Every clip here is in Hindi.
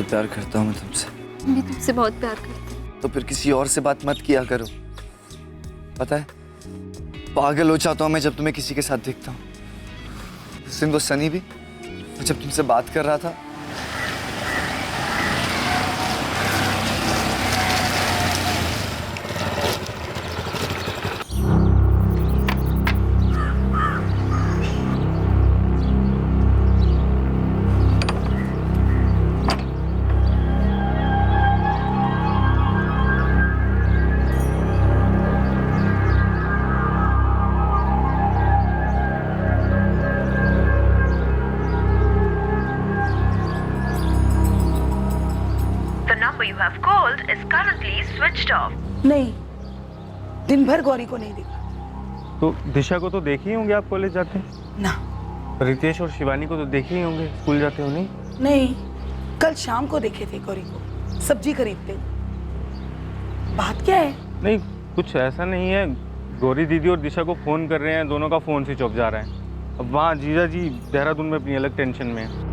बहुत प्यार करता हूँ मैं तुमसे। मैं तुमसे बहुत प्यार करती हूँ। तो फिर किसी और से बात मत किया करो। पता है, पागल हो जाता हूँ मैं जब तुम्हें किसी के साथ देखता हूँ। उस दिन वो सनी भी, जब तुमसे बात कर रहा था, You have called is currently switched off. नहीं, दिन भर गौरी को नहीं देखा। तो दिशा को तो देखे ही होंगे आप कॉलेज जाते? ना। रितेश और शिवानी को तो देखे ही होंगे स्कूल जाते हो? नहीं नहीं, कल शाम को देखे थे गौरी को सब्जी खरीदते हुए। बात क्या है? नहीं, कुछ ऐसा नहीं है। गौरी दीदी और दिशा को फोन कर रहे हैं, दोनों का फोन स्विच ऑफ जा रहा है। अब वहाँ जीजा जी देहरादून में अपनी अलग टेंशन में है।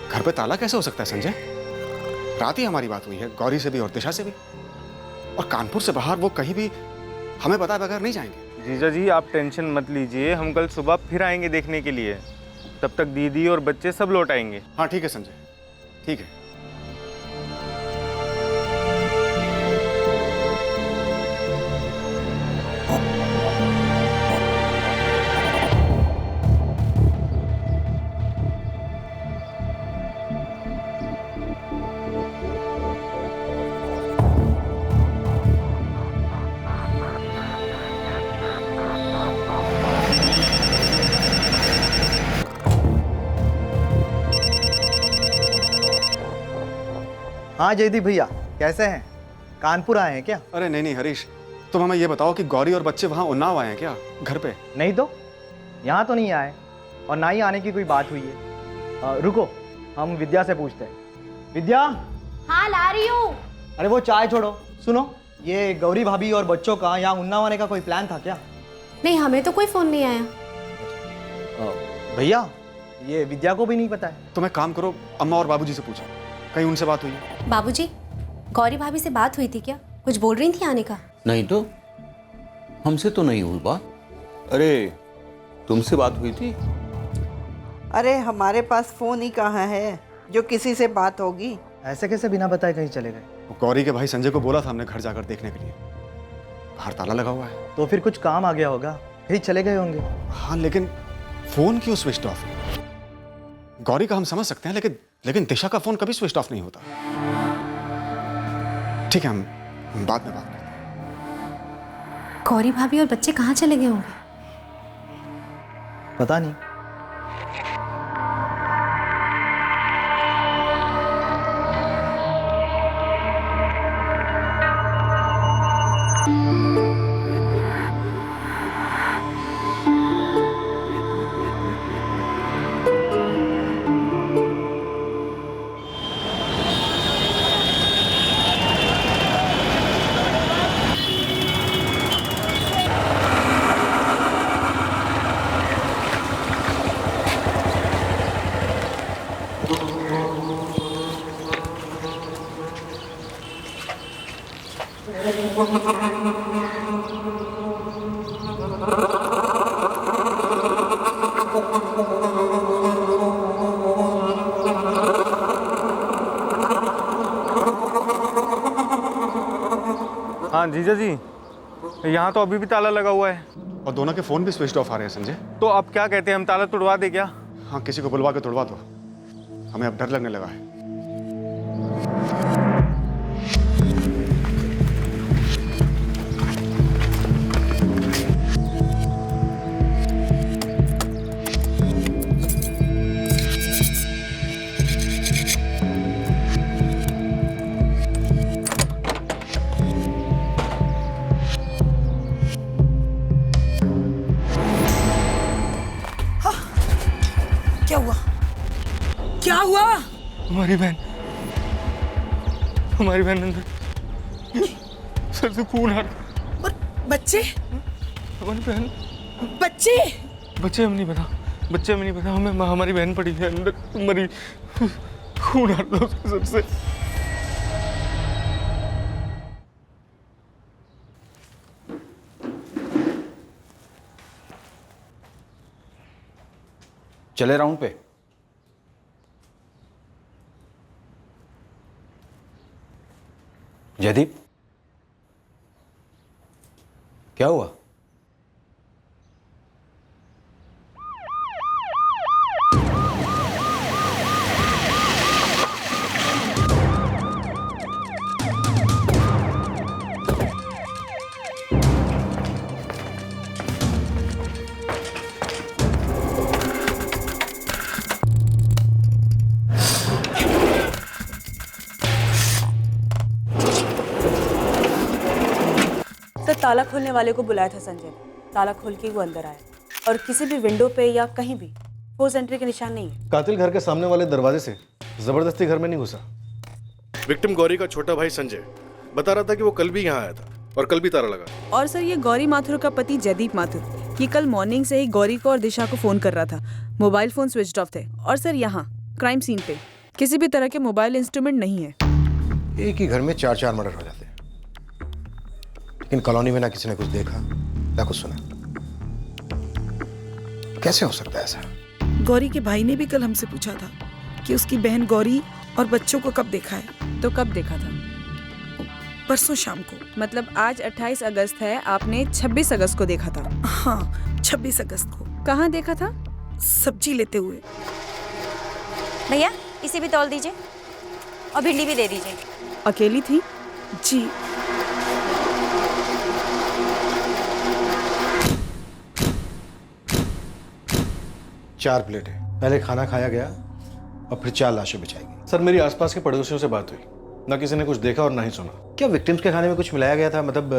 घर पे ताला कैसे हो सकता है संजय? रात ही हमारी बात हुई है गौरी से भी और दिशा से भी, और कानपुर से बाहर वो कहीं भी हमें बताए बगैर नहीं जाएंगे। जीजा जी आप टेंशन मत लीजिए, हम कल सुबह फिर आएंगे देखने के लिए। तब तक दीदी और बच्चे सब लौट आएंगे। हाँ ठीक है संजय, ठीक है। हाँ जयदीप भैया, कैसे हैं? कानपुर आए हैं क्या? अरे नहीं नहीं हरीश, तुम हमें ये बताओ कि गौरी और बच्चे वहाँ उन्नाव आए हैं क्या घर पे? नहीं तो, यहाँ तो नहीं आए और ना ही आने की कोई बात हुई है। रुको, हम विद्या से पूछते हैं। विद्या। हाँ ला रही हूँ। अरे वो चाय छोड़ो, सुनो, ये गौरी भाभी और बच्चों का यहाँ उन्नाव आने का कोई प्लान था क्या? नहीं, हमें तो कोई फोन नहीं आया। भैया, ये विद्या को भी नहीं पता है। तुम एक काम करो, अम्मा और बाबूजी से पूछो, कहीं उनसे बात हुई है? बाबूजी, गौरी भाभी से बात हुई थी क्या? कुछ बोल रही थी आने का? नहीं तो, हमसे तो नहीं हुई बात। अरे तुमसे बात हुई थी? अरे हमारे पास फोन ही कहाँ है जो किसी से बात होगी। ऐसे कैसे बिना बताए कहीं चले गए? गौरी के भाई संजय को बोला था हमने घर जाकर देखने के लिए, बाहर ताला लगा हुआ है। तो फिर कुछ काम आ गया होगा, कहीं चले गए होंगे। हाँ लेकिन फोन क्यों स्विच ऑफ है? गौरी का हम समझ सकते हैं, लेकिन दिशा का फोन कभी स्विच ऑफ नहीं होता। ठीक है, हम बाद में बात करते हैं। गौरी भाभी और बच्चे कहाँ चले गए होंगे? पता नहीं। हाँ जीजा जी, यहाँ तो अभी भी ताला लगा हुआ है और दोनों के फोन भी स्विच ऑफ आ रहे हैं संजय। तो अब क्या कहते हैं, हम ताला तुड़वा दे क्या? हाँ किसी को बुलवा के तुड़वा दो, हमें अब डर लगने लगा है। क्या हुआ? क्या हुआ? हमारी बहन अंदर सर से खून आ रहा। और बच्चे? हमारी बहन, बच्चे? बच्चे हमें नहीं पता, हमें हमारी बहन पड़ी है अंदर, मरी, खून आ रहा उसके सर से। चले राउंड पे। जयदीप, क्या हुआ? सर, ताला खोलने वाले को बुलाया था संजय ने। ताला खोल के वो अंदर आया और किसी भी विंडो पे या कहीं भी फोर्स एंट्री के निशान नहीं है। कातिल घर के सामने वाले दरवाजे से जबरदस्ती घर में नहीं घुसा। विक्टिम गौरी का छोटा भाई संजय बता रहा था कि वो कल भी यहाँ आया था और कल भी ताला लगा। और सर, ये गौरी माथुर का पति जयदीप माथुर, ये कल मॉर्निंग से ही गौरी को और दिशा को फोन कर रहा था। मोबाइल फोन स्विच ऑफ थे। और सर, यहाँ क्राइम सीन पे किसी भी तरह के मोबाइल इंस्ट्रूमेंट नहीं है। एक ही घर में 4-4 मर्डर हो जाते हैं, लेकिन कॉलोनी में ना किसी ने कुछ देखा ना कुछ सुना। कैसे हो सकता है ऐसा? गौरी के भाई ने भी कल हमसे पूछा था कि उसकी बहन गौरी और बच्चों को कब देखा है। तो कब देखा था? परसों शाम को। मतलब आज 28 अगस्त है, आपने 26 अगस्त को देखा था? हाँ, 26 अगस्त को। कहाँ देखा था? सब्जी लेते हुए। भैया इसे भी तौल दीजिए और भिंडी भी दे दीजिए। अकेली थी? जी। चार प्लेट है। पहले खाना खाया गया और फिर 4 लाशें बिछाई गई। सर, मेरी आसपास के पड़ोसियों से बात हुई, ना किसी ने कुछ देखा और ना ही सुना। क्या विक्टिम्स के खाने में कुछ मिलाया गया था? मतलब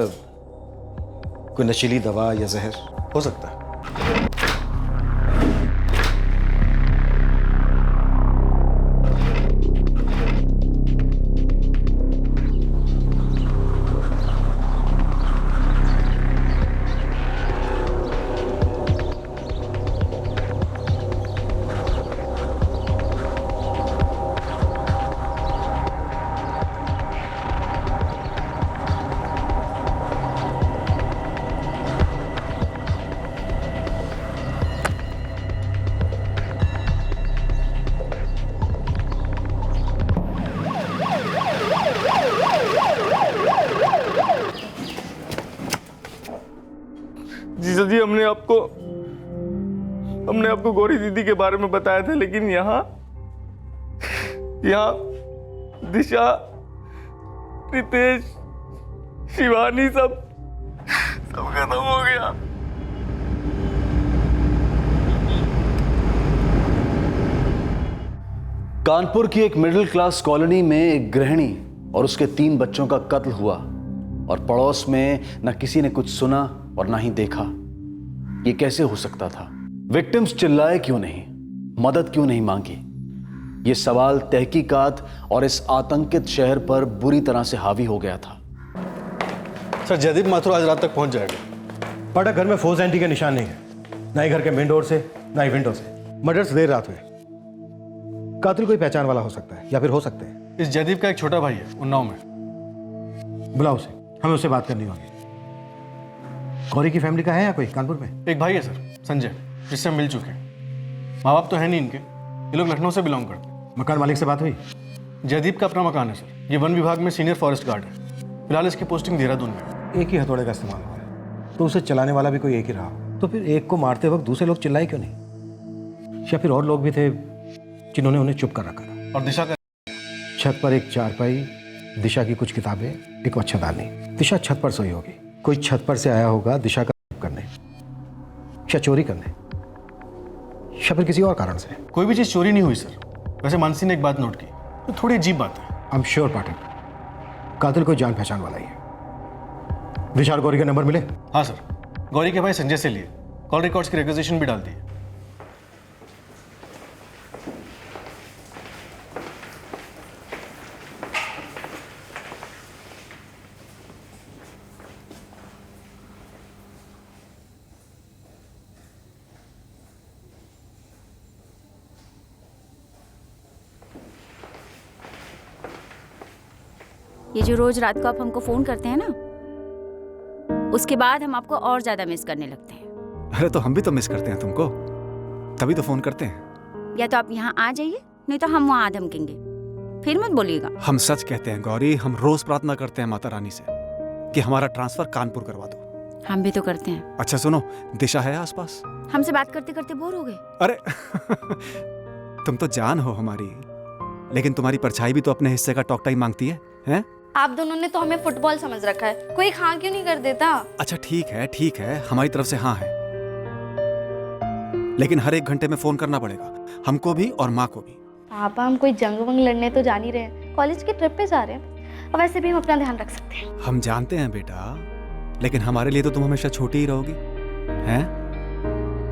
कोई नशीली दवा या जहर? हो सकता है। जीजा जी, हमने आपको गौरी दीदी के बारे में बताया था, लेकिन यहाँ दिशा, रितेश, शिवानी सब खत्म हो गया। कानपुर की एक मिडिल क्लास कॉलोनी में एक गृहिणी और उसके 3 बच्चों का कत्ल हुआ और पड़ोस में न किसी ने कुछ सुना और ना ही देखा। ये कैसे हो सकता था? विक्टिम्स चिल्लाए क्यों नहीं, मदद क्यों नहीं मांगी? ये सवाल तहकीकात और इस आतंकित शहर पर बुरी तरह से हावी हो गया था। सर, जयदीप माथुर आज रात तक पहुंच जाएगा। पटा घर में फोर्स एंट्री के निशान नहीं है, ना ही घर के मेन डोर से ना ही विंडो से। मर्डर्स देर रात हुए। कातिल कोई पहचान वाला हो सकता है या फिर हो सकते हैं। इस जयदीप का एक छोटा भाई है उन्नाव में। बुलाओ उसे, हमें उससे बात करनी होगी। गौरी की फैमिली का है या कोई कानपुर में? एक भाई है सर, संजय, जिससे हम मिल चुके हैं। माँ बाप तो है नहीं इनके, ये लोग लखनऊ से बिलोंग करते हैं। मकान मालिक से बात हुई? जयदीप का अपना मकान है सर, ये वन विभाग में सीनियर फॉरेस्ट गार्ड है। फिलहाल इसकी पोस्टिंग देहरादून में है। एक ही हथौड़े का इस्तेमाल हुआ है, तो उसे चलाने वाला भी कोई एक ही रहा। तो फिर एक को मारते वक्त दूसरे लोग चिल्लाए क्यों नहीं? या फिर और लोग भी थे जिन्होंने उन्हें चुप कर रखा था? और दिशा का छत पर एक चारपाई, दिशा की कुछ किताबें, एक मच्छरदानी। दिशा छत पर सोई होगी, कोई छत पर से आया होगा दिशा का करने या चोरी करने, या फिर किसी और कारण से। कोई भी चीज चोरी नहीं हुई सर। वैसे मानसी ने एक बात नोट की, तो थोड़ी अजीब बात है। आई एम श्योर पाठक, कातिल कोई जान पहचान वाला ही है। विशाल गौरी के नंबर मिले? हाँ सर, गौरी के भाई संजय से लिए, कॉल रिकॉर्ड्स की रिक्वेजिशन भी डाल दी। ये जो रोज रात को आप हमको फोन करते हैं ना, उसके बाद हम आपको और ज्यादा मिस करने लगते हैं। अरे तो हम भी तो मिस करते हैं तुमको, तभी तो फोन करते हैं। या तो आप यहाँ आ जाइए, नहीं तो हम वहाँ धमकेंगे। फिर मत बोलिएगा। हम सच कहते हैं गौरी, हम रोज प्रार्थना करते हैं माता रानी से कि हमारा ट्रांसफर कानपुर करवा दो। हम भी तो करते हैं। अच्छा सुनो, दिशा है आसपास? हमसे बात करते करते बोर हो गए। अरे तुम तो जान हो हमारी, लेकिन तुम्हारी परछाई भी तो अपने हिस्से का टॉक टाइम मांगती है, हैं? आप दोनों ने तो हमें फुटबॉल समझ रखा है, कोई हाँ क्यों नहीं कर देता? अच्छा ठीक है, हमारी तरफ से हाँ है, लेकिन हर 1 घंटे में फोन करना पड़ेगा, हमको भी और माँ को भी। पापा हम कोई जंग वंग लड़ने तो जा नहीं रहे, कॉलेज के ट्रिप पे जा रहे हैं, और वैसे भी हम अपना ध्यान रख सकते हैं। हम जानते हैं बेटा, लेकिन हमारे लिए तो तुम हमेशा छोटी ही रहोगी, हैं?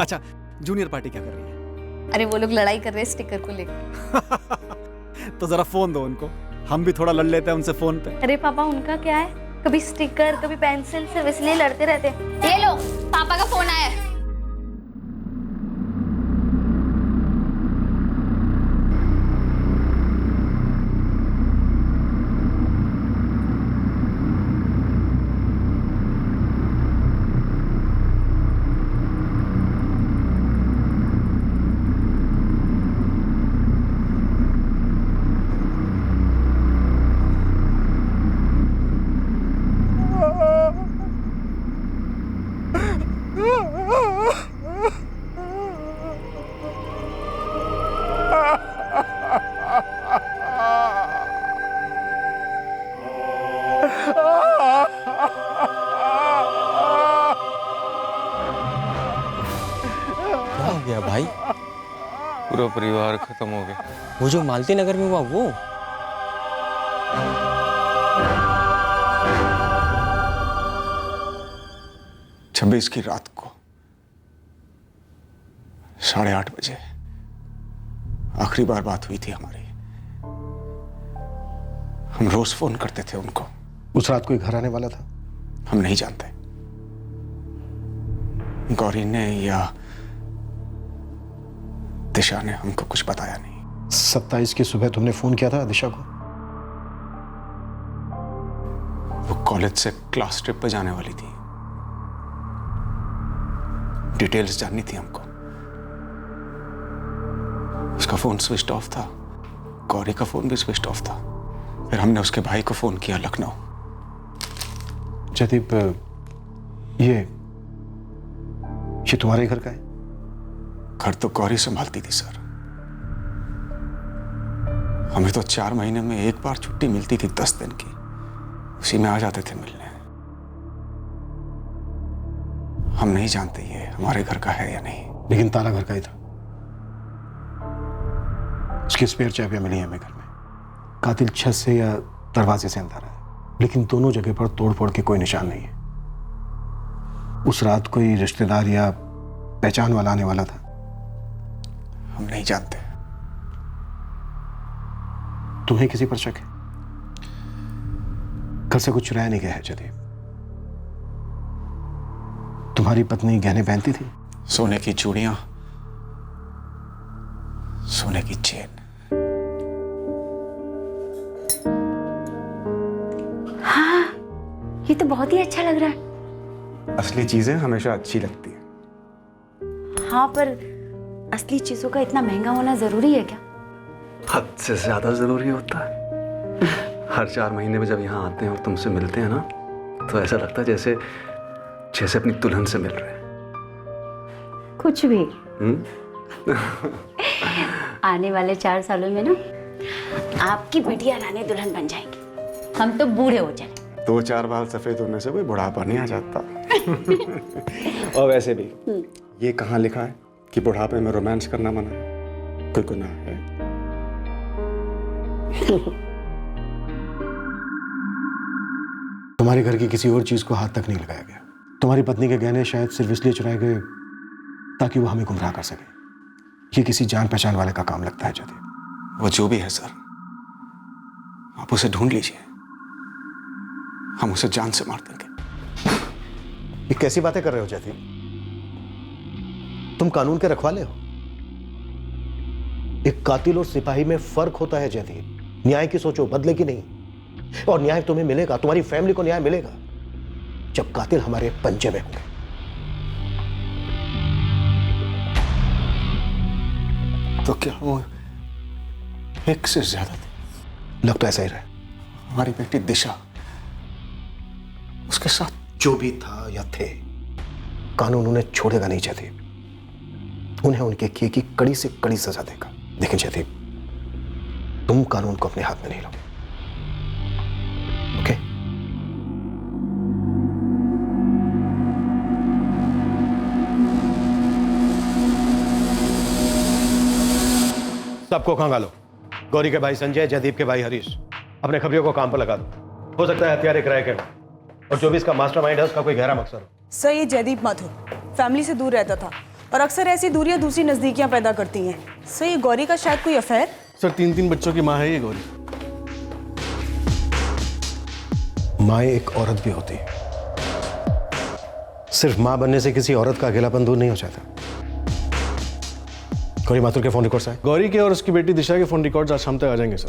अच्छा, जूनियर पार्टी क्या कर रही है? अरे वो लोग लड़ाई कर रहे हैं स्टिकर को लेकर। तो जरा फोन दो उनको, हम भी थोड़ा लड़ लेते हैं उनसे फोन पे। अरे पापा उनका क्या है, कभी स्टिकर कभी पेंसिल, सिर्फ इसलिए लड़ते रहते हैं। ये लो, पापा का फोन आया है। गया भाई? पूरा परिवार खत्म हो गया। वो जो मालती नगर में हुआ वो? छब्बीस की रात को 8:30 बजे आखिरी बार बात हुई थी हमारी। हम रोज फोन करते थे उनको। उस रात कोई घर आने वाला था? हम नहीं जानते, गौरी ने या दिशा ने हमको कुछ बताया नहीं। 27 की सुबह तुमने फोन किया था दिशा को? वो कॉलेज से क्लास ट्रिप पे जाने वाली थी, डिटेल्स जाननी थी हमको। उसका फोन स्विच ऑफ था, गौरी का फोन भी स्विच ऑफ था। फिर हमने उसके भाई को फोन किया लखनऊ। जयदीप, ये तुम्हारे घर का है? घर तो गौरी संभालती थी सर। हमें तो 4 महीने में एक बार छुट्टी मिलती थी 10 दिन की, उसी में आ जाते थे मिलने। हम नहीं जानते ये हमारे घर का है या नहीं। लेकिन ताला घर का ही था। उसकी स्पेयर चाबियां मिली हैं हमें घर में। कातिल छत से या दरवाजे से अंदर है, लेकिन दोनों जगह पर तोड़-फोड़ के कोई निशान नहीं है। उस रात कोई रिश्तेदार या पहचान वाला आने वाला था? हम नहीं जानते। तुम्हें किसी पर शक है? घर से कुछ चुराया नहीं गया है जयदीप? तुम्हारी पत्नी गहने पहनती थी? सोने की चूड़ियां, सोने की चेन। हाँ, ये तो बहुत ही अच्छा लग रहा है। असली चीजें हमेशा अच्छी लगती हैं। हाँ, पर असली चीजों का इतना महंगा होना जरूरी है क्या? हद से ज्यादा जरूरी होता है। हर 4 महीने में जब यहाँ आते हैं और तुमसे मिलते हैं ना, तो ऐसा लगता है जैसे अपनी दुल्हन से मिल रहे हैं। कुछ भी। आने वाले 4 सालों में ना आपकी बिटिया रानी दुल्हन बन जाएगी, हम तो बूढ़े हो जाएंगे। 2-4 बाल सफेद होने से कोई बुढ़ापा नहीं आ जाता। और वैसे भी ये कहाँ लिखा है कि बुढ़ापे में रोमांस करना मना है? कोई गुनाह है? तुम्हारे घर की किसी और चीज को हाथ तक नहीं लगाया गया। तुम्हारी पत्नी के गहने शायद सिर्फ इसलिए चुराए गए ताकि वो हमें गुमराह कर सके। ये किसी जान पहचान वाले का काम लगता है जयदीप। वो जो भी है सर, आप उसे ढूंढ लीजिए, हम उसे जान से मार देंगे। ये कैसी बातें कर रहे हो जयदीप? तुम कानून के रखवाले हो। एक कातिल और सिपाही में फर्क होता है जयदीप। न्याय की सोचो, बदले की नहीं। और न्याय तुम्हें मिलेगा, तुम्हारी फैमिली को न्याय मिलेगा जब कातिल हमारे पंजे में होंगे। तो क्या वो एक से ज्यादा थे? लग तो ऐसा ही रहा। हमारी बेटी दिशा, उसके साथ जो भी था या थे, कानून उन्हें छोड़ेगा नहीं जयदीप। उन्हें उनके किए की कड़ी से कड़ी सजा देगा। लेकिन जयदीप, तुम कानून को अपने हाथ में नहीं लो, ओके? सबको खंगालो। गौरी के भाई संजय, जयदीप के भाई हरीश, अपने खबरियों को काम पर लगा दो। हो सकता है हथियार एक रैकेट और जो भी इसका मास्टरमाइंड है उसका कोई गहरा मकसद हो। सर, ये जयदीप माथुर फैमिली से दूर रहता था और अक्सर ऐसी दूरियां दूसरी नजदीकियां पैदा करती हैं। सर, ये गौरी का शायद कोई अफेयर। सर, 3 बच्चों की माँ है ये गौरी। माँ एक औरत भी होती है। सिर्फ माँ बनने से किसी औरत का अकेलापन दूर नहीं हो जाता। गौरी माथुर के फोन रिकॉर्ड्स आए? गौरी के और उसकी बेटी दिशा के फोन रिकॉर्ड्स आज शाम तक आ जाएंगे सर।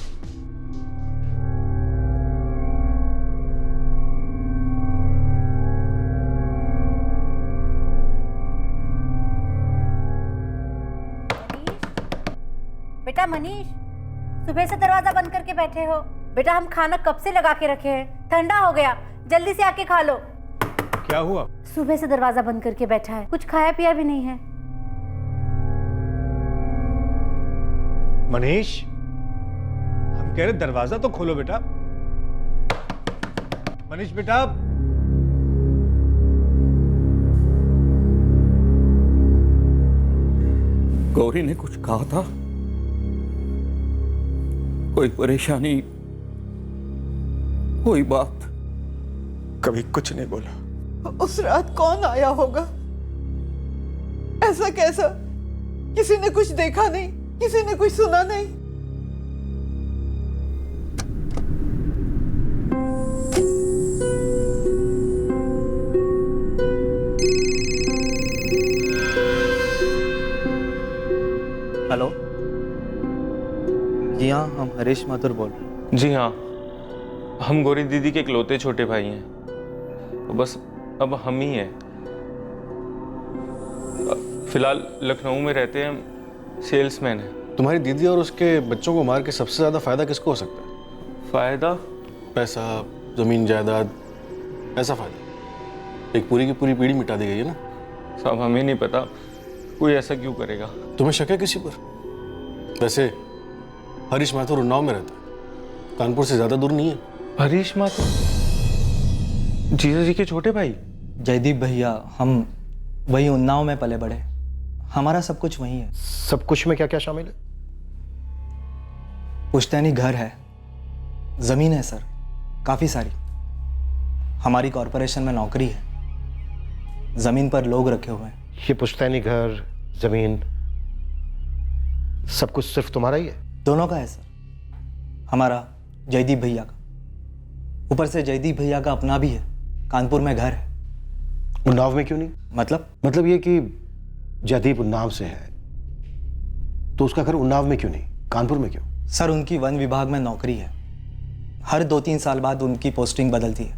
बेटा मनीष, सुबह से दरवाजा बंद करके बैठे हो। बेटा, हम खाना कब से लगा के रखे हैं, ठंडा हो गया, जल्दी से आके खा लो। क्या हुआ? सुबह से दरवाजा बंद करके बैठा है, कुछ खाया पिया भी नहीं है। मनीष, हम कह रहे दरवाजा तो खोलो बेटा। मनीष बेटा, गौरी ने कुछ कहा था? कोई परेशानी, कोई बात? कभी कुछ नहीं बोला। उस रात कौन आया होगा? ऐसा कैसा? किसी ने कुछ देखा नहीं, किसी ने कुछ सुना नहीं? हेलो, जी हाँ, हम हरीश माथुर बोल रहे हैं। जी हाँ, हम गौरी दीदी के इकलौते छोटे भाई हैं, तो बस अब हम ही हैं। फिलहाल लखनऊ में रहते हैं, सेल्समैन है। तुम्हारी दीदी और उसके बच्चों को मार के सबसे ज्यादा फायदा किसको हो सकता है? फायदा? पैसा, जमीन जायदाद, ऐसा फायदा। एक पूरी की पूरी पीढ़ी मिटा दी गई है ना। साहब, हमें नहीं पता कोई ऐसा क्यों करेगा। तुम्हें शक है किसी पर? वैसे हरीश माथुर उन्नाव में रहता है, कानपुर से ज्यादा दूर नहीं है। हरीश माथुर जीजा जी के छोटे भाई? जयदीप भैया, हम वही उन्नाव में पले बड़े, हमारा सब कुछ वही है। सब कुछ में क्या क्या शामिल है? पुश्तैनी घर है, जमीन है सर, काफी सारी। हमारी कॉरपोरेशन में नौकरी है, जमीन पर लोग रखे हुए हैं। ये पुश्तैनी घर, जमीन, सब कुछ सिर्फ तुम्हारा ही है? दोनों का है सर, हमारा, जयदीप भैया का। ऊपर से जयदीप भैया का अपना भी है, कानपुर में घर है। उन्नाव में क्यों नहीं? मतलब ये कि जयदीप उन्नाव से है तो उसका घर उन्नाव में क्यों नहीं, कानपुर में क्यों? सर, उनकी वन विभाग में नौकरी है, हर 2-3 साल बाद उनकी पोस्टिंग बदलती है।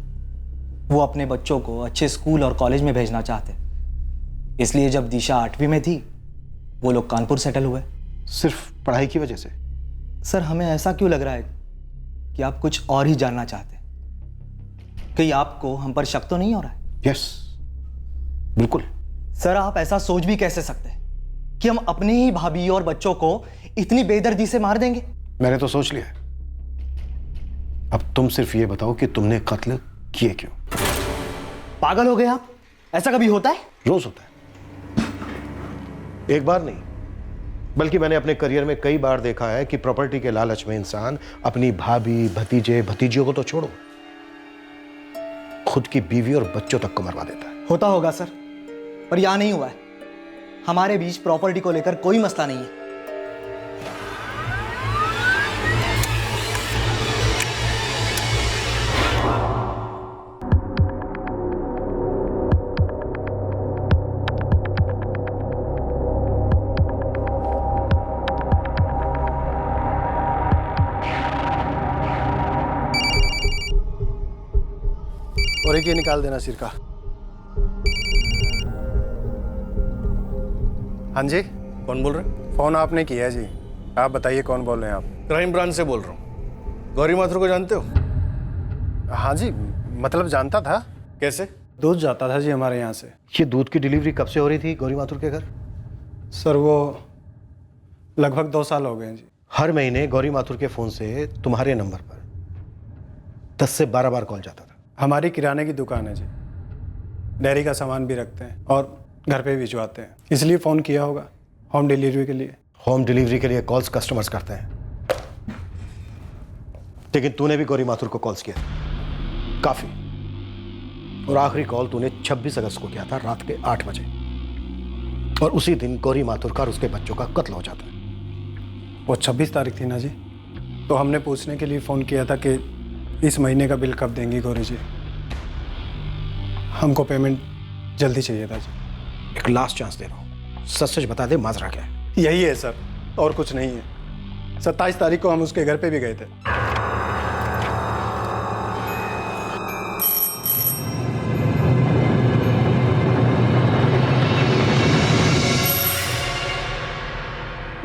वो अपने बच्चों को अच्छे स्कूल और कॉलेज में भेजना चाहते, इसलिए जब दिशा 8वीं में थी वो लोग कानपुर सेटल हुए। सिर्फ पढ़ाई की वजह से? सर, हमें ऐसा क्यों लग रहा है कि आप कुछ और ही जानना चाहते हैं? कहीं आपको हम पर शक तो नहीं हो रहा है? यस, बिल्कुल। सर, आप ऐसा सोच भी कैसे सकते हैं कि हम अपनी ही भाभी और बच्चों को इतनी बेदर्दी से मार देंगे? मैंने तो सोच लिया है। अब तुम सिर्फ ये बताओ कि तुमने कत्ल किए क्यों? पागल हो गए आप? ऐसा कभी होता है? रोज होता है। एक बार नहीं, बल्कि मैंने अपने करियर में कई बार देखा है कि प्रॉपर्टी के लालच में इंसान अपनी भाभी, भतीजे, भतीजियों को तो छोड़ो, खुद की बीवी और बच्चों तक को मरवा देता है। होता होगा सर, पर यहां नहीं हुआ है। हमारे बीच प्रॉपर्टी को लेकर कोई मसला नहीं है। और एक ये निकाल देना सिर का। हाँ जी, कौन बोल रहे हैं? फोन आपने किया है जी। आप बताइए कौन बोल रहे हैं आप? क्राइम ब्रांच से बोल रहा हूँ। गौरी माथुर को जानते हो? हाँ जी, मतलब जानता था। कैसे? दूध जाता था जी हमारे यहाँ से। ये दूध की डिलीवरी कब से हो रही थी गौरी माथुर के घर? सर वो लगभग 2 साल हो गए हैं जी। हर महीने गौरी माथुर के फ़ोन से तुम्हारे नंबर पर 10 से 12 बार कॉल जाता था। हमारी किराने की दुकान है जी, डेयरी का सामान भी रखते हैं और घर पे भिजवाते हैं, इसलिए फ़ोन किया होगा होम डिलीवरी के लिए। होम डिलीवरी के लिए कॉल्स कस्टमर्स करते हैं, लेकिन तूने भी गौरी माथुर को कॉल्स किया काफ़ी। और आखिरी कॉल तूने 26 अगस्त को किया था रात के 8 बजे, और उसी दिन गौरी माथुर का और उसके बच्चों का कत्ल हो जाता है। वो 26 तारीख थी ना जी, तो हमने पूछने के लिए फ़ोन किया था कि इस महीने का बिल कब देंगी गौरी जी। हमको पेमेंट जल्दी चाहिए था जी। एक लास्ट चांस दे रहा हूँ, सच सच बता दे माजरा क्या है? यही है सर, और कुछ नहीं है। 27 तारीख को हम उसके घर पे भी गए थे।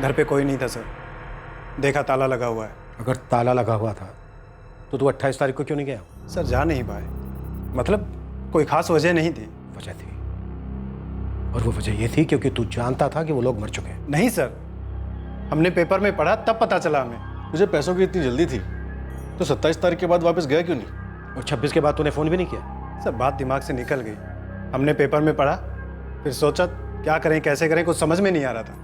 घर पे कोई नहीं था सर, देखा ताला लगा हुआ है। अगर ताला लगा हुआ था तो तू 28 तारीख को क्यों नहीं गया? सर जा नहीं पाए, मतलब कोई खास वजह नहीं थी। वजह थी, और वो वजह ये थी क्योंकि तू जानता था कि वो लोग मर चुके हैं। नहीं सर, हमने पेपर में पढ़ा तब पता चला हमें। मुझे पैसों की इतनी जल्दी थी तो 27 तारीख के बाद वापस गया क्यों नहीं? और 26 के बाद तूने फ़ोन भी नहीं किया? सर बात दिमाग से निकल गई। हमने पेपर में पढ़ा, फिर सोचा क्या करें कैसे करें, कुछ समझ में नहीं आ रहा था।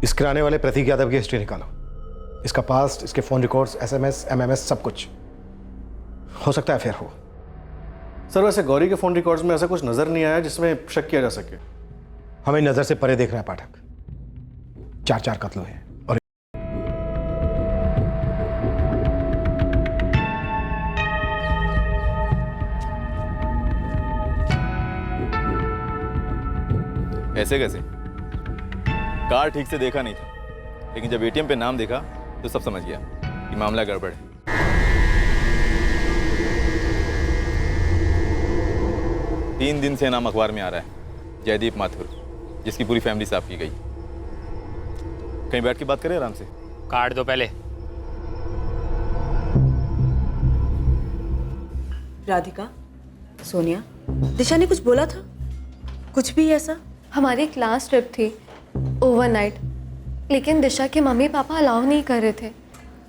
इस किराने वाले प्रतीक यादव की हिस्ट्री निकालो, इसका पास्ट, इसके फ़ोन रिकॉर्ड्स, SMS, MMS सब कुछ। हो सकता है फिर हो। सर वैसे गौरी के फ़ोन रिकॉर्ड्स में ऐसा कुछ नज़र नहीं आया जिसमें शक किया जा सके। हमें नज़र से परे देख रहा है पाठक। 4 कत्ल हुए और ऐसे कैसे? कार्ड ठीक से देखा नहीं था, लेकिन जब ATM पे नाम देखा तो सब समझ गया कि मामला गड़बड़ है। तीन दिन से नाम अखबार में आ रहा है, जयदीप माथुर, जिसकी पूरी फैमिली साफ की गई। कहीं बैठ के बात करें आराम से। कार्ड दो पहले। राधिका, सोनिया, दिशा ने कुछ बोला था? कुछ भी ऐसा? हमारी क्लास ट्रिप थी ओवरनाइट, लेकिन दिशा के मम्मी पापा अलाउ नहीं कर रहे थे।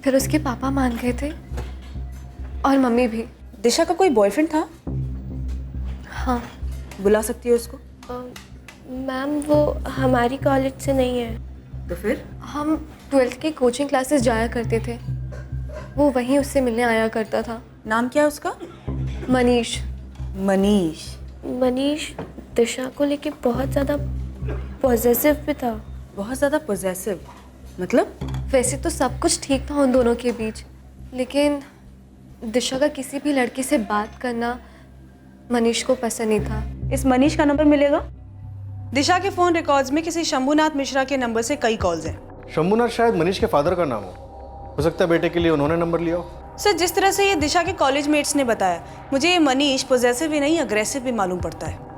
फिर उसके पापा मान गए थे और मम्मी भी। दिशा का कोई बॉयफ्रेंड था? हाँ। बुला सकती हो उसको? मैम वो हमारी कॉलेज से नहीं है। तो फिर? हम 12th की कोचिंग क्लासेस जाया करते थे, वो वहीं उससे मिलने आया करता था। नाम क्या है उसका? मनीष। मनीष? मनीष दिशा को लेके बहुत ज़्यादा पॉजेसिव भी था। बहुत ज़्यादा पॉजेसिव मतलब? वैसे तो सब कुछ ठीक था उन दोनों के बीच, लेकिन दिशा का किसी भी लड़की से बात करना मनीष को पसंद नहीं था। इस मनीष का नंबर मिलेगा? दिशा के फ़ोन रिकॉर्ड्स में किसी शंभुनाथ मिश्रा के नंबर से कई कॉल्स हैं। शंभुनाथ शायद मनीष के फादर का नाम हो सकता है बेटे के लिए उन्होंने नंबर लिया हो। सर जिस तरह से ये दिशा के कॉलेज मेट्स ने बताया, मुझे ये मनीष पॉजेसिव ही नहीं अग्रेसिव भी मालूम पड़ता है।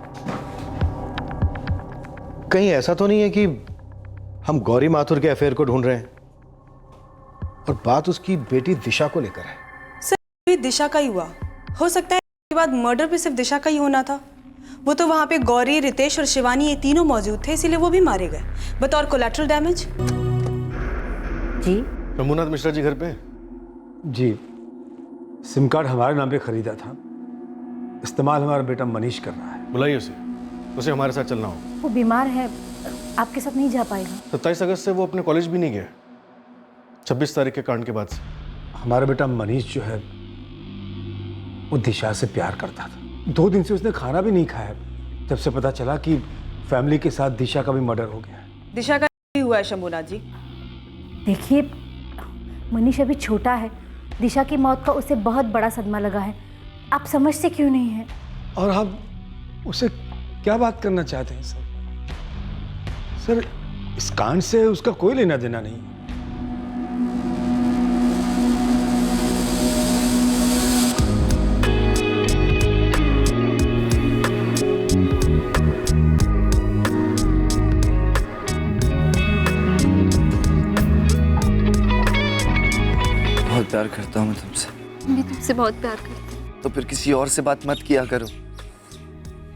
कहीं ऐसा तो नहीं है कि हम गौरी माथुर के अफेयर को ढूंढ रहे हैं और बात उसकी बेटी दिशा को लेकर है? सर भी दिशा का ही हुआ हो सकता है। इसके बाद मर्डर भी सिर्फ दिशा का ही होना था। वो तो वहां पे गौरी, रितेश और शिवानी ये तीनों मौजूद थे, इसीलिए वो भी मारे गए बतौर कोलैटरल डैमेज। जी शंभुनाथ मिश्रा जी घर पे? जी सिम कार्ड हमारे नाम पे खरीदा था, इस्तेमाल हमारा बेटा मनीष कर रहा है। बुलाइए उसे हमारे साथ चलना होगा। वो बीमार है, आपके साथ नहीं जा पाएगा। 27 अगस्त से वो अपने कॉलेज भी नहीं गया, 26 तारीख के कांड के बाद से। हमारा बेटा मनीष जो है वो दिशा से प्यार करता था। 2 दिन से उसने खाना भी नहीं खाया जब से पता चला कि फैमिली के साथ दिशा का भी मर्डर हो गया है। दिशा का ही हुआ है शंभुनाथ जी। देखिए, मनीष अभी छोटा है, दिशा की मौत का उसे बहुत बड़ा सदमा लगा है। आप समझते क्यों नहीं हैं? और हम उसे क्या बात करना चाहते हैं सर? सर, इस कांड से उसका कोई लेना देना नहीं। बहुत प्यार करता हूँ मैं तुमसे। मैं तुमसे बहुत प्यार करती हूँ। तो फिर किसी और से बात मत किया करो।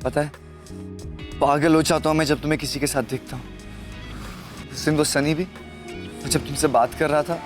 पता है, पागल हो जाता हूँ मैं जब तुम्हें किसी के साथ देखता हूँ। उस दिन वो सनी भी, जब तुमसे बात कर रहा था,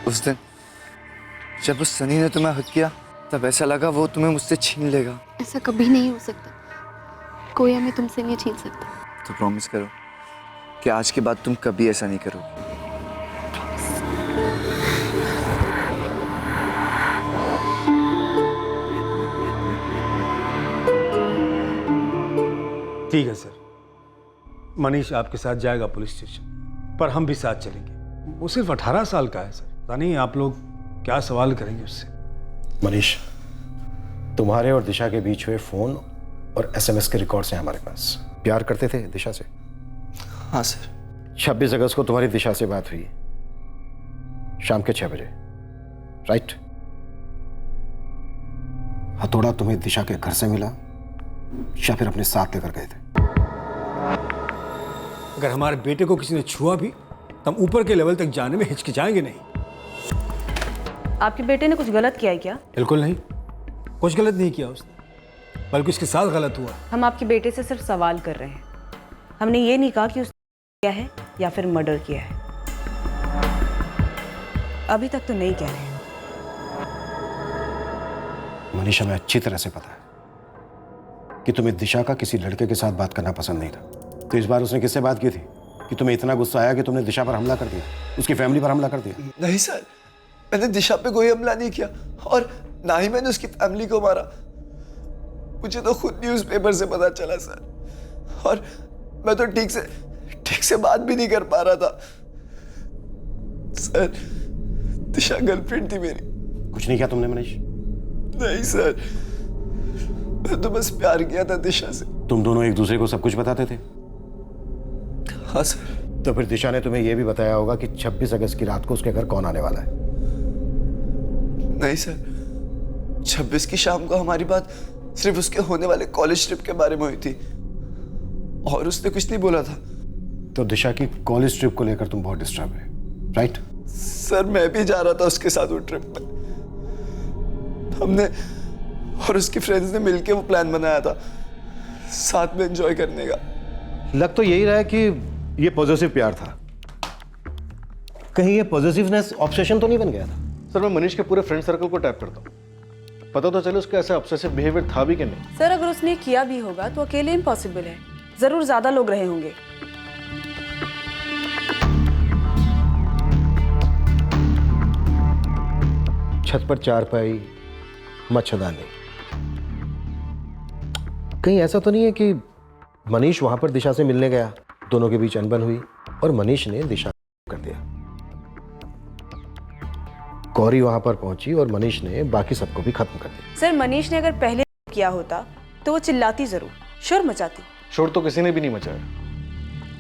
उस दिन जब उस सनी ने तुम्हें हक किया तब ऐसा लगा वो तुम्हें मुझसे छीन लेगा। ऐसा कभी नहीं हो सकता, कोई हमें तुमसे नहीं छीन सकता। तो प्रॉमिस करो कि आज के बाद तुम कभी ऐसा नहीं करोगे। ठीक है सर, मनीष आपके साथ जाएगा पुलिस स्टेशन, पर हम भी साथ चलेंगे। वो सिर्फ 18 साल का है सर, पता नहीं आप लोग क्या सवाल करेंगे उससे। मनीष, तुम्हारे और दिशा के बीच हुए फोन और एसएमएस के रिकॉर्ड्स हैं हमारे पास। प्यार करते थे दिशा से? हाँ सर। 26 अगस्त को तुम्हारी दिशा से बात हुई शाम के 6 बजे, राइट? हथौड़ा तुम्हें दिशा के घर से मिला या फिर अपने साथ लेकर गए थे? अगर हमारे बेटे को किसी ने छुआ भी तो हम ऊपर के लेवल तक जाने में हिचकिचाएंगे नहीं। आपके बेटे ने कुछ गलत किया है क्या? बिल्कुल नहीं, कुछ गलत नहीं किया उसने, बल्कि उसके साथ गलत हुआ। हम आपके बेटे से सिर्फ सवाल कर रहे हैं, हमने ये नहीं कहा कि उसने किया है या फिर मर्डर किया है। अभी तक तो नहीं कह रहे हैं। मनीषा, हमें अच्छी तरह से पता है कि तुम्हें दिशा का किसी लड़के के साथ बात करना पसंद नहीं था। तो इस बार उसने किससे बात की थी कि तुम्हें इतना गुस्सा आया कि तुमने दिशा पर हमला कर दिया, उसकी फैमिली पर हमला कर दिया? नहीं सर, मैंने दिशा पे कोई हमला नहीं किया और ना ही मैंने उसकी फैमिली को मारा। मुझे तो खुद न्यूज़पेपर से पता चला सर, और मैं तो ठीक से बात भी नहीं कर पा रहा था सर। दिशा गर्लफ्रेंड थी मेरी। कुछ नहीं किया तुमने मनीष? नहीं सर, मैं तो बस प्यार किया था दिशा से। तुम दोनों एक दूसरे को सब कुछ बताते थे? हाँ सर। तो फिर दिशा ने तुम्हें यह भी बताया होगा कि 26 अगस्त की रात को उसके घर कौन आने वाला है? नहीं सर, 26 की शाम को हमारी बात सिर्फ उसके होने वाले कॉलेज ट्रिप के बारे में हुई थी और उसने कुछ नहीं बोला था। तो दिशा की कॉलेज ट्रिप को लेकर तुम बहुत डिस्टर्ब है, राइट? सर, मैं भी जा रहा था उसके साथ वो ट्रिप में। हमने और उसकी फ्रेंड्स ने मिलकर वो प्लान बनाया था साथ में एंजॉय करने का। लग तो यही रहा है कि ये पॉजिटिव प्यार था। कहीं ये पॉजिटिवनेस ऑब्सेशन तो नहीं बन गया था? सर, मैं मनीष के पूरे फ्रेंड सर्कल को टैप करता हूँ, पता तो चले उसका ऐसा ऑब्सेसिव बिहेवियर था भी कि नहीं। सर, अगर उसने किया भी होगा तो अकेले इम्पॉसिबल है, जरूर ज्यादा लोग रहे होंगे। छत पर चारपाई, मच्छरदानी, कहीं ऐसा तो नहीं है कि मनीष वहां पर दिशा से मिलने गया, दोनों के बीच अनबन हुई और मनीष ने दिशा कर दिया? गौरी वहां पर पहुंची और मनीष ने बाकी सबको भी खत्म कर दिया। सर, मनीष ने अगर पहले किया होता तो वो चिल्लाती जरूर, शोर मचाती। शोर तो किसी ने भी नहीं मचाया,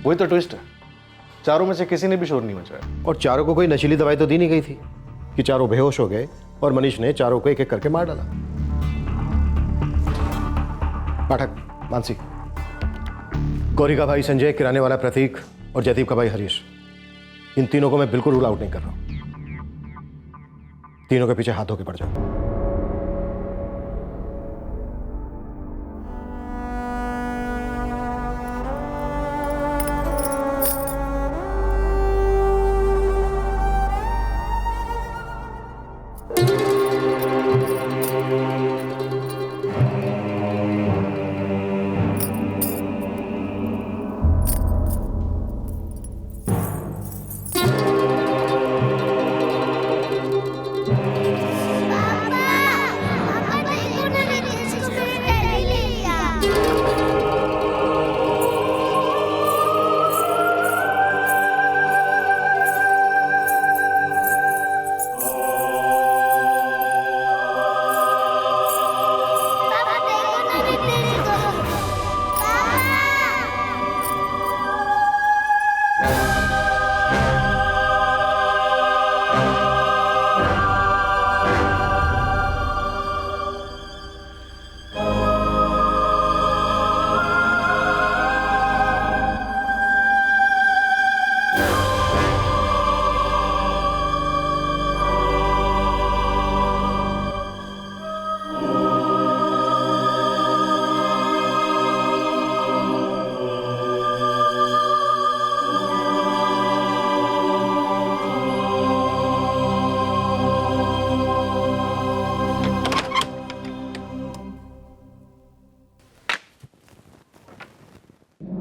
वही तो ट्विस्ट है। चारों में से किसी ने भी शोर नहीं मचाया। और चारों को कोई नशीली दवाई तो दी नहीं गई थी कि चारों बेहोश हो गए और मनीष ने चारों को एक एक करके मार डाला। पाठक, मानसी, गौरी का भाई संजय, किराने वाला प्रतीक और जयदीप का भाई हरीश, इन तीनों को मैं बिल्कुल रूल आउट नहीं कर रहा हूं। तीनों के पीछे हाथ धो के पड़ जाओ।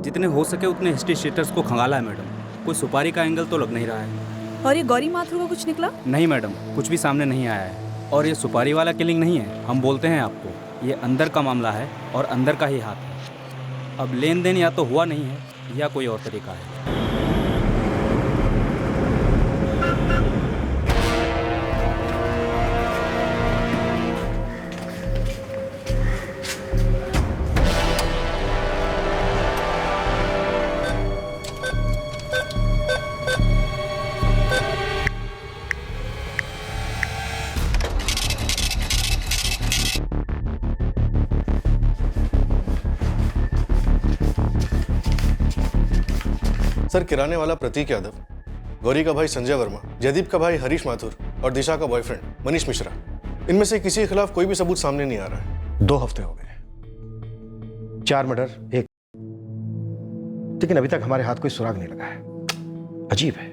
जितने हो सके उतने हिस्ट्री शीटर्स को खंगाला है मैडम। कोई सुपारी का एंगल तो लग नहीं रहा है। और ये गौरी माथुर का कुछ निकला? नहीं मैडम, कुछ भी सामने नहीं आया है। और ये सुपारी वाला किलिंग नहीं है, हम बोलते हैं आपको, ये अंदर का मामला है और अंदर का ही हाथ है। अब लेन देन या तो हुआ नहीं है या कोई और तरीका है। सर, किराने वाला प्रतीक यादव, गौरी का भाई संजय वर्मा, जयदीप का भाई हरीश माथुर और दिशा का बॉयफ्रेंड मनीष मिश्रा, इनमें से किसी के खिलाफ कोई भी सबूत सामने नहीं आ रहा है। 2 हफ्ते हो गए, 4 मर्डर, 1, लेकिन अभी तक हमारे हाथ कोई सुराग नहीं लगा है। अजीब है।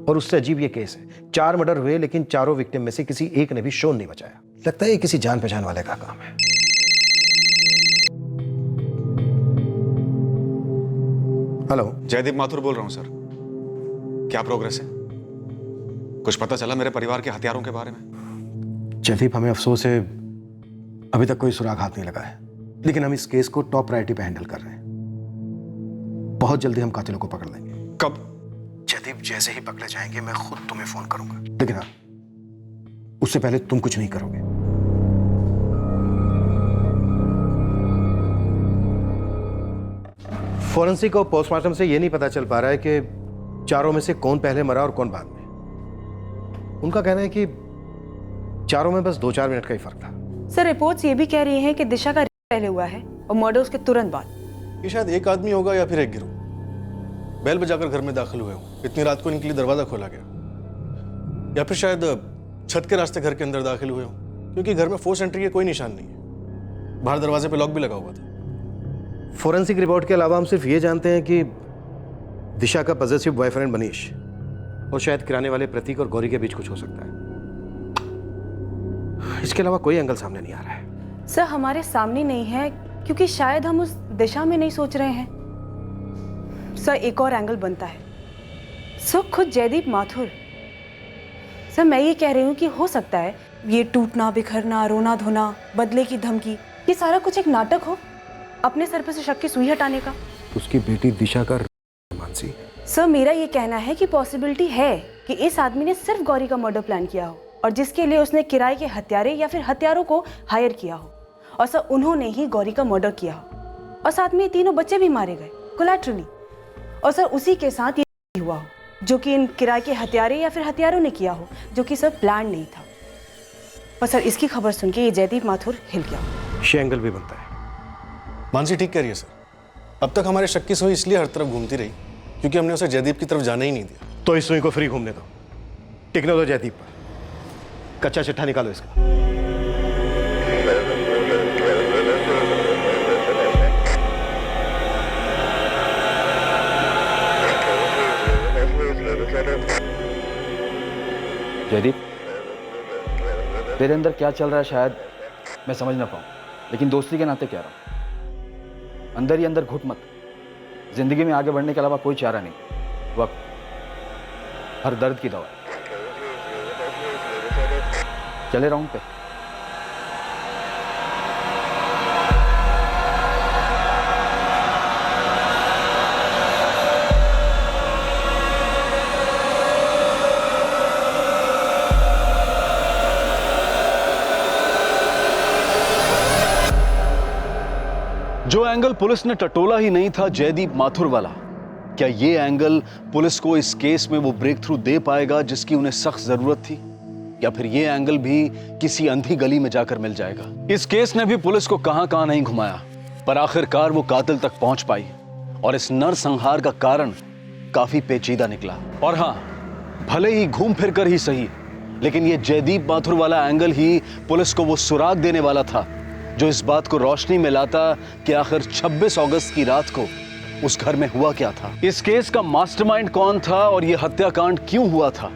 और उससे अजीब ये केस है, 4 मर्डर हुए लेकिन चारों विक्टिम में से किसी एक ने भी शोन नहीं बचाया। लगता है ये किसी जान पहचान वाले का काम है। हेलो, जयदीप माथुर बोल रहा हूं सर। क्या प्रोग्रेस है? कुछ पता चला मेरे परिवार के हथियारों के बारे में? जयदीप, हमें अफसोस है अभी तक कोई सुराग हाथ नहीं लगा है, लेकिन हम इस केस को टॉप प्रायोरिटी पे हैंडल कर रहे हैं। बहुत जल्दी हम कातिलों को पकड़ लेंगे। कब? जयदीप, जैसे ही पकड़े जाएंगे मैं खुद तुम्हें फोन करूंगा, लेकिन हाँ, उससे पहले तुम कुछ नहीं करोगे। फॉरेंसिक और पोस्टमार्टम से यह नहीं पता चल पा रहा है कि चारों में से कौन पहले मरा और कौन बाद में। उनका कहना है कि चारों में बस 2-4 मिनट का ही फर्क था। सर, रिपोर्ट्स ये भी कह रही हैं कि दिशा का पहले हुआ है और मर्डर उसके तुरंत बाद। ये शायद एक आदमी होगा या फिर एक गिरोह। बैल बजाकर घर में दाखिल हुए हो, इतनी रात को इनके लिए दरवाजा खोला गया, या फिर शायद छत के रास्ते घर के अंदर दाखिल हुए हो, क्योंकि घर में फोर्स एंट्री के कोई निशान नहीं है। बाहर दरवाजे पे लॉक भी लगा हुआ था। फॉरेंसिक रिपोर्ट के अलावा हम सिर्फ ये जानते हैं कि दिशा का पॉजिटिव बॉयफ्रेंड मनीष और शायद किराने वाले प्रतीक और गौरी के बीच कुछ हो सकता है। इसके अलावा कोई एंगल सामने नहीं आ रहा है। सर, हमारे सामने नहीं है क्योंकि शायद हम उस दिशा में नहीं सोच रहे हैं। सर, एक और एंगल बनता है। सर, खुद जयदीप माथुर। सर, मैं ये कह रही हूँ कि हो सकता है ये टूटना, बिखरना, रोना धोना, बदले की धमकी, ये सारा कुछ एक नाटक हो, अपने सर पे से शक की सुई हटाने का। उसकी बेटी दिशा का मानसी। सर, मेरा ये कहना है कि पॉसिबिलिटी है कि इस आदमी ने सिर्फ गौरी का मर्डर प्लान किया हो और जिसके लिए उसने किराए के हत्यारे या फिर हत्यारों को हायर किया हो, और सर उन्होंने ही गौरी का मर्डर किया हो और साथ में ये तीनों बच्चे भी मारे गए कोलैटरली, और सर उसी के साथ ये हुआ हो जो कि इन किराए के हत्यारे या फिर हत्यारों ने किया हो, जो कि सर प्लान नहीं था। और सर इसकी खबर सुन के ये जयदीप माथुर हिल गया। ये एंगल भी बनता है। मानसी ठीक कह रही है सर, अब तक हमारे शक की सुई इसलिए हर तरफ घूमती रही क्योंकि हमने उसे जयदीप की तरफ जाने ही नहीं दिया। तो इस सुई को फ्री घूमने दो, टिकने दो जयदीप पर। कच्चा चिट्ठा निकालो इसका। जयदीप, तेरे अंदर क्या चल रहा है शायद मैं समझ ना पाऊं, लेकिन दोस्ती के नाते कह रहा हूं, अंदर ही अंदर घुट मत। जिंदगी में आगे बढ़ने के अलावा कोई चारा नहीं। वक्त हर दर्द की दवा। चले राउंड पे। जो एंगल पुलिस ने टटोला ही नहीं था जयदीप माथुर वाला, क्या ये एंगल पुलिस को इस केस में वो ब्रेक थ्रू दे पाएगा जिसकी उन्हें सख्त जरूरत थी, या फिर ये एंगल भी किसी अंधी गली में जाकर मिल जाएगा? इस केस ने भी पुलिस को कहां नहीं घुमाया, पर आखिरकार वो कातिल तक पहुंच पाई और इस नरसंहार का कारण काफी पेचीदा निकला। और हां, भले ही घूम फिर कर ही सही, लेकिन ये जयदीप माथुर वाला एंगल ही पुलिस को वो सुराग देने वाला था जो इस बात को रोशनी में लाता कि आखिर 26 अगस्त की रात को उस घर में हुआ क्या था, इस केस का मास्टरमाइंड कौन था और यह हत्याकांड क्यों हुआ था।